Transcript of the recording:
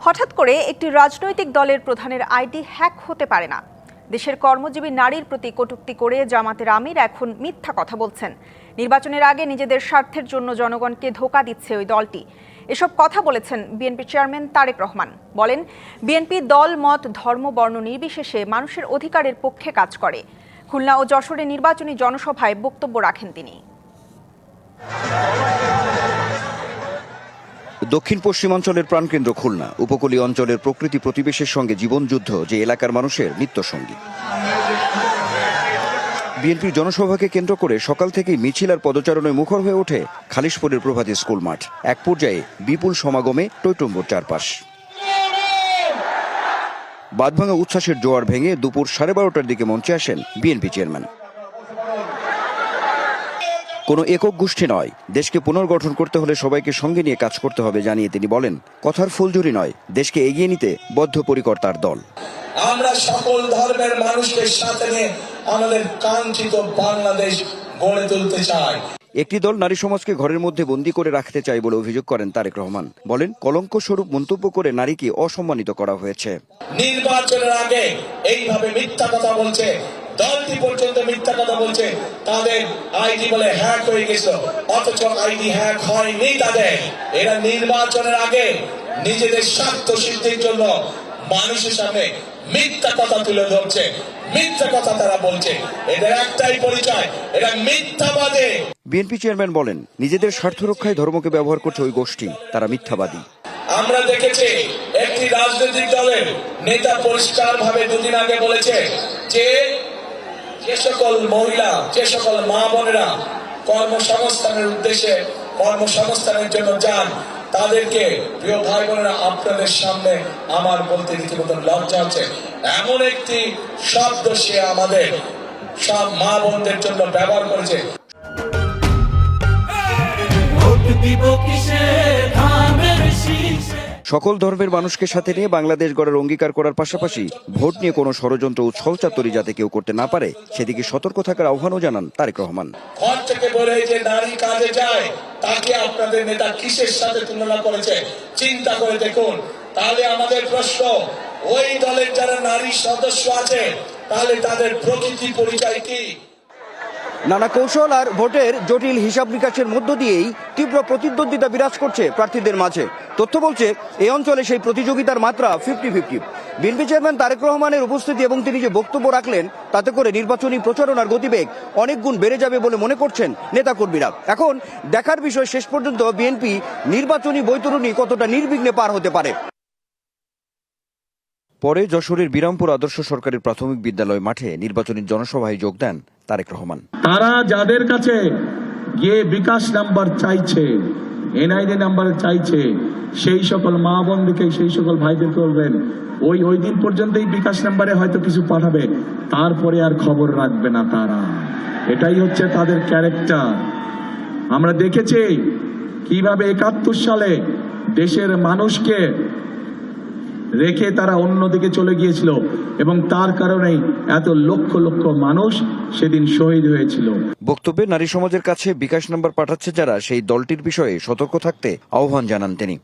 হঠাৎ করে একটি রাজনৈতিক দলের প্রধানের আইডি হ্যাক হতে পারে না। দেশের কর্মজীবী নারীর প্রতি কটূক্তি করে জামাতের আমির এখন মিথ্যা কথা বলছেন। নির্বাচনের আগে নিজেদের স্বার্থের জন্য জনগণকে ধোঁকা দিচ্ছে ওই দলটি। এসব কথা বলেছেন বিএনপি চেয়ারম্যান তারেক রহমান। বলেন, বিএনপি দল, মত, ধর্ম, বর্ণ নির্বিশেষে মানুষের অধিকারের পক্ষে কাজ করে। খুলনা ও যশোরে নির্বাচনী জনসভায় বক্তব্য রাখেন তিনি। দক্ষিণ পশ্চিমাঞ্চলের প্রাণকেন্দ্র খুলনা উপকূলীয় অঞ্চলের প্রকৃতি প্রতিবেশের সঙ্গে জীবনযুদ্ধ যে এলাকার মানুষের নিত্যসঙ্গী। বিএনপির জনসভাকে কেন্দ্র করে সকাল থেকেই মিছিল আর পদচারণায় মুখর হয়ে ওঠে খালিশপুরের প্রভাতী স্কুল মাঠ। এক পর্যায়ে বিপুল সমাগমে টইটুম্বুর চারপাশ। বাঁধভাঙা উচ্ছ্বাসের জোয়ার ভেঙে দুপুর 12:30টার দিকে মঞ্চে আসেন বিএনপি চেয়ারম্যান। কোনো একক গোষ্ঠী নয়, দেশকে পুনর্গঠন করতে হলে সবাইকে সঙ্গে নিয়ে কাজ করতে হবে জানিয়ে তিনি বলেন, কথার ফুলঝুরি নয়, দেশকে এগিয়ে নিতে বদ্ধপরিকর তার দল। আমরা সকল ধর্মের মানুষকে সাথে নিয়ে আমাদের কাঙ্ক্ষিত বাংলাদেশ গড়ে তুলতে চাই। একটি দল নারী সমাজকে ঘরের মধ্যে বন্দী করে রাখতে চায় বলে অভিযোগ করেন তারেক রহমান। বলেন, কলঙ্ক স্বরূপ মন্তব্য করে নারীকে অসম্মানিত করা হয়েছে। নির্বাচনের আগে এইভাবে মিথ্যা কথা বলছে, দলটি পর্যন্ত মিথ্যা কথা বলছে, তাদের আইডি বলে হ্যাক হয়ে গেছে, অথচ আইডি হ্যাক হয়নি তাদের। এরা নির্বাচনের আগে নিজেদের স্বার্থ সিদ্ধির জন্য মানুষের সামনে মিথ্যা কথা তুলে ধরছে, মিথ্যা কথা তারা বলছে। এদের একটাই পরিচয়, এরা মিথ্যাবাদী। বিএনপি চেয়ারম্যান বলেন, নিজেদের স্বার্থ রক্ষায় ধর্মকে ব্যবহার করছে ওই গোষ্ঠী, তারা মিথ্যাবাদী। আমরা দেখেছি একটি রাজনৈতিক দলের নেতা পরিষ্কার ভাবে দুদিন আগে বলেছে যে সকল মহিলা, যে সকল মা বোনেরা কর্মসংস্থানের উদ্দেশ্যে কর্মসংস্থানের জন্য যান, তাদেরকে প্রিয় ভাই বোনেরা, আপনাদের সামনে আমার বলতে রীতিমতো লজ্জা হচ্ছে, এমন একটি শব্দ সে আমাদের সব মা বোনদের জন্য ব্যবহার করেছে। সকল ধর্মের মানুষকে সাথে নিয়ে বাংলাদেশ গড়ার অঙ্গীকার করার পাশাপাশি ভোট নিয়ে কোনো ষড়যন্ত্র ও ছলচাতুরি যাতে কেউ করতে না পারে সেদিকে সতর্ক থাকার আহ্বানও জানান তারেক রহমান। ঘর থেকে বলে যে নারী কাজে যায়, তাকে আপনাদের নেতা কিসের সাথে তুলনা করেছে চিন্তা করে দেখুন। তাহলে আমাদের প্রশ্ন, ওই দলের যারা নারী সদস্য আছে, তাহলে তাদের প্রকৃতি পরিচয় কি? নানা কৌশল আর ভোটের জটিল হিসাব নিকাশের মধ্য দিয়েই তীব্র প্রতিদ্বন্দ্বিতা বিরাজ করছে প্রার্থীদের মাঝে। তথ্য বলছে এই অঞ্চলে সেই প্রতিযোগিতার মাত্রা 50-50। বিএনপি চেয়ারম্যান তারেক রহমানের উপস্থিতি এবং তিনি যে বক্তব্য রাখলেন তাতে করে নির্বাচনী প্রচারণার গতিবেগ অনেক গুণ বেড়ে যাবে বলে মনে করছেন নেতাকর্মীরা। এখন দেখার বিষয় শেষ পর্যন্ত বিএনপি নির্বাচনী বৈতরণী কতটা নির্বিঘ্নে পার হতে পারে। পরে যশোরের বিরামপুর আদর্শ সরকারি প্রাথমিক বিদ্যালয় মাঠে নির্বাচনী জনসভায় যোগ দেন তারেক রহমান। তারা যাদের কাছে গিয়ে বিকাশ নাম্বার চাইছে, এনআইডি নাম্বার চাইছে, সেই সকল মা বোনদেরকে, সেই সকল ভাইদেরকে বলবেন ওই দিন পর্যন্তই বিকাশ নাম্বারে হয়তো কিছু পাঠাবে, তারপরে আর খবর রাখবে না তারা। এটাই হচ্ছে তাদের ক্যারেক্টার। আমরা দেখেছি কিভাবে 71 সালে দেশের মানুষকে রেখে তারা অন্যদিকে চলে গিয়েছিল এবং তার কারণেই এত লক্ষ লক্ষ মানুষ সেদিন শহীদ হয়েছিল। বক্তব্যে নারী সমাজের কাছে বিকাশ নাম্বার পাঠাচ্ছে যারা, সেই দলটির বিষয়ে সতর্ক থাকতে আহ্বান জানান তিনি।